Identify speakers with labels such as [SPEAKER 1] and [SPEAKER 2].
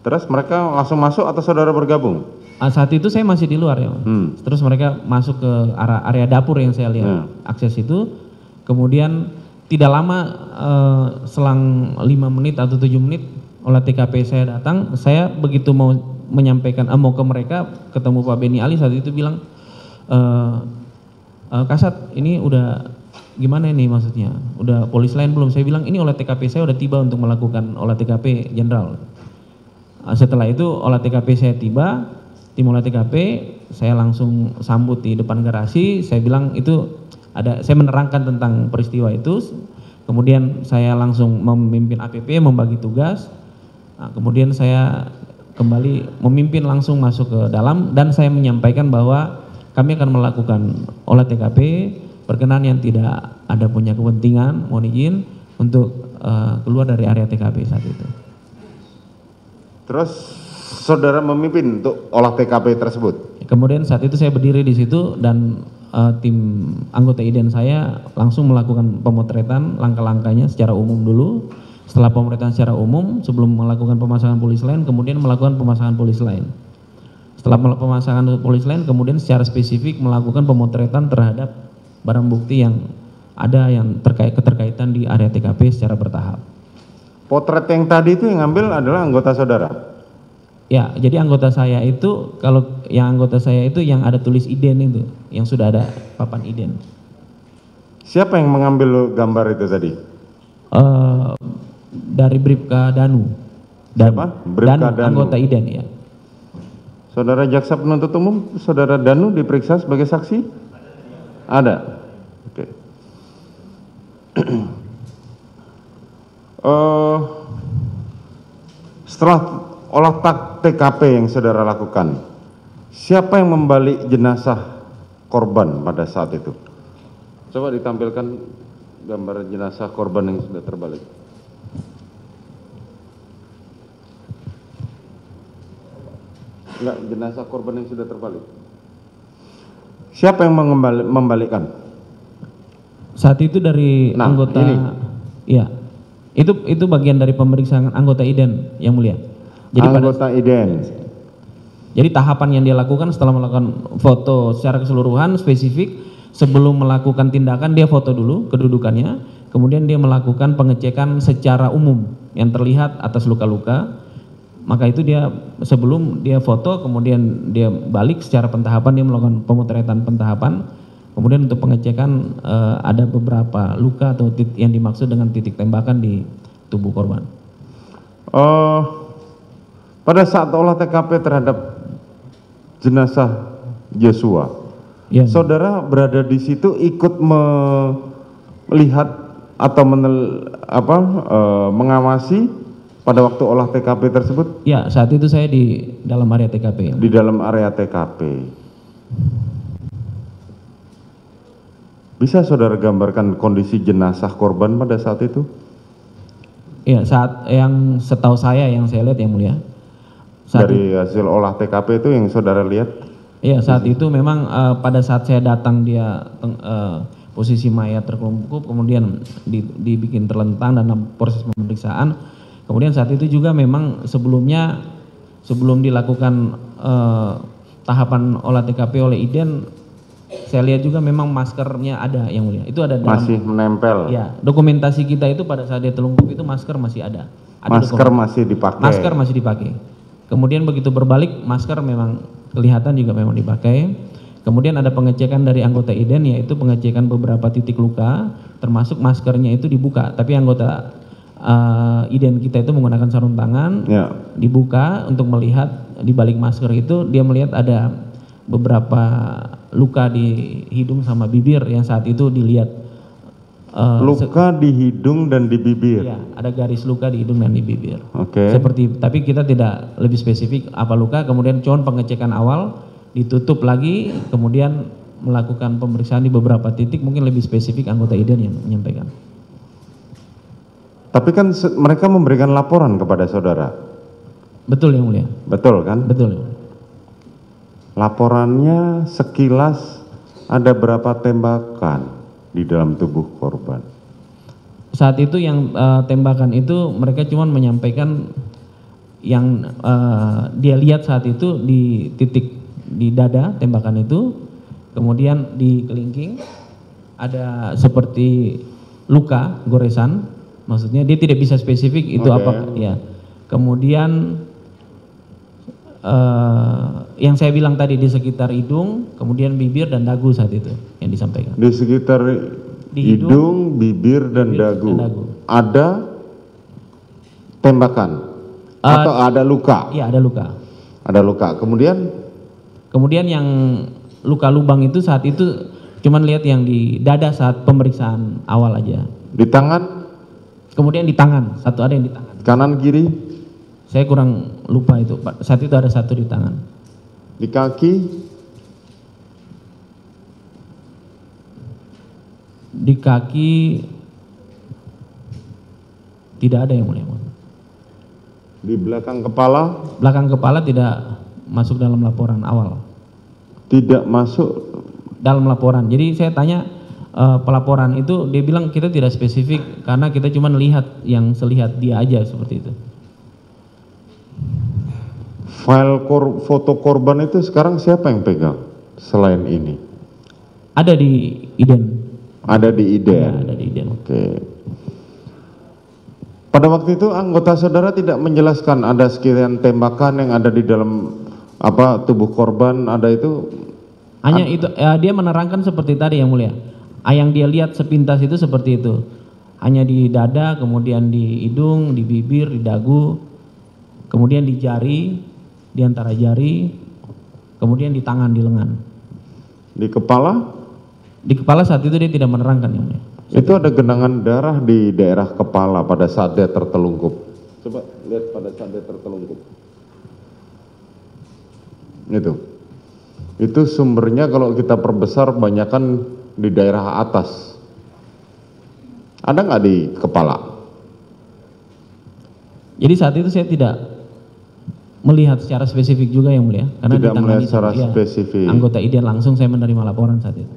[SPEAKER 1] Terus mereka langsung masuk atau saudara bergabung?
[SPEAKER 2] Saat itu saya masih di luar ya. Terus mereka masuk ke area dapur yang saya lihat akses itu. Kemudian tidak lama selang 5 menit atau 7 menit olah TKP saya datang. Saya begitu mau menyampaikan mau ke mereka ketemu Pak Beni Ali saat itu bilang Kasat ini udah gimana ini maksudnya? Udah polis lain belum? Saya bilang ini olah TKP saya udah tiba untuk melakukan olah TKP Jenderal. Setelah itu olah TKP saya tiba, tim olah TKP saya langsung sambut di depan garasi. Saya bilang itu saya menerangkan tentang peristiwa itu. Kemudian saya langsung memimpin APP membagi tugas. Nah, kemudian saya kembali memimpin langsung masuk ke dalam dan saya menyampaikan bahwa kami akan melakukan olah TKP berkenan yang tidak ada punya kepentingan mohon izin untuk keluar dari area TKP saat itu.
[SPEAKER 1] Terus saudara memimpin untuk olah TKP tersebut?
[SPEAKER 2] Kemudian saat itu saya berdiri di situ dan tim anggota IDEN saya langsung melakukan pemotretan langkah-langkahnya secara umum dulu. Setelah pemotretan secara umum sebelum melakukan pemasangan polis lain, kemudian melakukan pemasangan polis lain. Setelah pemasangan polis lain, kemudian secara spesifik melakukan pemotretan terhadap barang bukti yang ada yang keterkaitan di area TKP secara bertahap.
[SPEAKER 1] Potret yang tadi itu yang ngambil adalah anggota saudara?
[SPEAKER 2] Ya, jadi anggota saya itu, kalau yang anggota saya itu yang ada tulis IDEN itu, yang sudah ada papan IDEN.
[SPEAKER 1] Siapa yang mengambil gambar itu tadi?
[SPEAKER 2] Dari Bribka Danu.
[SPEAKER 1] Siapa? Bribka Danu.
[SPEAKER 2] Anggota IDEN ya.
[SPEAKER 1] Saudara jaksa penuntut umum, saudara Danu diperiksa sebagai saksi? Ada. Oke. Setelah olah TKP yang saudara lakukan, siapa yang membalik jenazah korban pada saat itu? Coba ditampilkan gambar jenazah korban yang sudah terbalik. Enggak, jenazah korban yang sudah terbalik. Siapa yang membalikkan?
[SPEAKER 2] Saat itu dari anggota
[SPEAKER 1] ini.
[SPEAKER 2] Iya. Itu bagian dari pemeriksaan anggota IDEN yang mulia. Jadi
[SPEAKER 1] anggota IDEN.
[SPEAKER 2] Jadi tahapan yang dia lakukan setelah melakukan foto secara keseluruhan spesifik, sebelum melakukan tindakan dia foto dulu kedudukannya, kemudian dia melakukan pengecekan secara umum yang terlihat atas luka-luka. Maka itu dia sebelum dia foto, kemudian dia balik secara pentahapan, dia melakukan pemotretan pentahapan. Kemudian untuk pengecekan ada beberapa luka atau yang dimaksud dengan titik tembakan di tubuh korban.
[SPEAKER 1] Pada saat olah TKP terhadap jenazah Joshua, ya, saudara berada di situ ikut melihat atau mengawasi pada waktu olah TKP tersebut?
[SPEAKER 2] Ya, saat itu saya di dalam area TKP.
[SPEAKER 1] Di dalam area TKP. Bisa saudara gambarkan kondisi jenazah korban pada saat itu?
[SPEAKER 2] Iya, saat yang setahu saya yang saya lihat yang mulia.
[SPEAKER 1] Dari hasil olah TKP itu yang saudara lihat?
[SPEAKER 2] Iya, saat itu memang pada saat saya datang dia posisi mayat terkelumpup, kemudian dibikin terlentang dalam proses pemeriksaan. Kemudian saat itu juga memang sebelum dilakukan tahapan olah TKP oleh IDEN, saya lihat juga memang maskernya ada yang mulia. Itu ada dalam,
[SPEAKER 1] masih menempel.
[SPEAKER 2] Ya, dokumentasi kita itu pada saat dia terlungkup itu masker masih ada.
[SPEAKER 1] Masker masih dipakai.
[SPEAKER 2] Masker masih dipakai. Kemudian begitu berbalik masker memang kelihatan juga memang dipakai. Kemudian ada pengecekan dari anggota IDEN yaitu pengecekan beberapa titik luka, termasuk maskernya itu dibuka. Tapi anggota IDEN kita itu menggunakan sarung tangan, ya, dibuka untuk melihat di balik masker itu dia melihat ada beberapa luka di hidung sama bibir yang saat itu dilihat.
[SPEAKER 1] Luka di hidung dan di bibir.
[SPEAKER 2] Ya, ada garis luka di hidung dan di bibir.
[SPEAKER 1] Oke.
[SPEAKER 2] Tapi kita tidak lebih spesifik apa luka. Kemudian cuma pengecekan awal, ditutup lagi, kemudian melakukan pemeriksaan di beberapa titik. Mungkin lebih spesifik anggota IDEN yang menyampaikan.
[SPEAKER 1] Tapi kan mereka memberikan laporan kepada saudara.
[SPEAKER 2] Betul yang mulia.
[SPEAKER 1] Betul kan?
[SPEAKER 2] Betul.
[SPEAKER 1] Laporannya sekilas ada berapa tembakan di dalam tubuh korban?
[SPEAKER 2] Saat itu yang tembakan itu mereka cuma menyampaikan yang dia lihat saat itu di titik di dada tembakan itu, kemudian di kelingking ada seperti luka goresan, maksudnya dia tidak bisa spesifik itu apa ya. Kemudian yang saya bilang tadi di sekitar hidung, kemudian bibir dan dagu saat itu yang disampaikan.
[SPEAKER 1] Di sekitar hidung, bibir dan dagu. Ada tembakan atau ada luka?
[SPEAKER 2] Iya, ada luka.
[SPEAKER 1] Ada luka. Kemudian
[SPEAKER 2] yang luka lubang itu saat itu cuman lihat yang di dada saat pemeriksaan awal aja.
[SPEAKER 1] Di tangan?
[SPEAKER 2] Kemudian di tangan, satu ada yang di tangan.
[SPEAKER 1] Kanan kiri?
[SPEAKER 2] Saya kurang lupa itu, Pak. Saat itu ada satu di tangan.
[SPEAKER 1] Di kaki?
[SPEAKER 2] Di kaki tidak ada yang mulia.
[SPEAKER 1] Di belakang kepala?
[SPEAKER 2] Belakang kepala tidak masuk dalam laporan awal.
[SPEAKER 1] Tidak masuk
[SPEAKER 2] dalam laporan. Jadi saya tanya pelaporan itu, dia bilang kita tidak spesifik karena kita cuma lihat yang selihat dia aja seperti itu.
[SPEAKER 1] File foto korban itu sekarang siapa yang pegang selain ini?
[SPEAKER 2] Ada di IDEN.
[SPEAKER 1] Ada di IDEN.
[SPEAKER 2] Ya, ada di IDEN.
[SPEAKER 1] Oke. Pada waktu itu anggota saudara tidak menjelaskan ada sekian tembakan yang ada di dalam tubuh korban, ada itu?
[SPEAKER 2] Hanya itu, dia menerangkan seperti tadi yang mulia. Yang dia lihat sepintas itu seperti itu. Hanya di dada, kemudian di hidung, di bibir, di dagu, kemudian di jari, di antara jari, kemudian di tangan, di lengan.
[SPEAKER 1] Di kepala?
[SPEAKER 2] Di kepala saat itu dia tidak menerangkan yang mulia.
[SPEAKER 1] Itu ada genangan darah di daerah kepala pada saat dia tertelungkup. Coba lihat pada saat dia tertelungkup. Itu sumbernya kalau kita perbesar banyakkan di daerah atas. Ada nggak di kepala?
[SPEAKER 2] Jadi saat itu saya tidak melihat secara spesifik juga yang mulia, karena
[SPEAKER 1] tidak melihat secara spesifik.
[SPEAKER 2] Anggota IDEN langsung saya menerima laporan saat itu.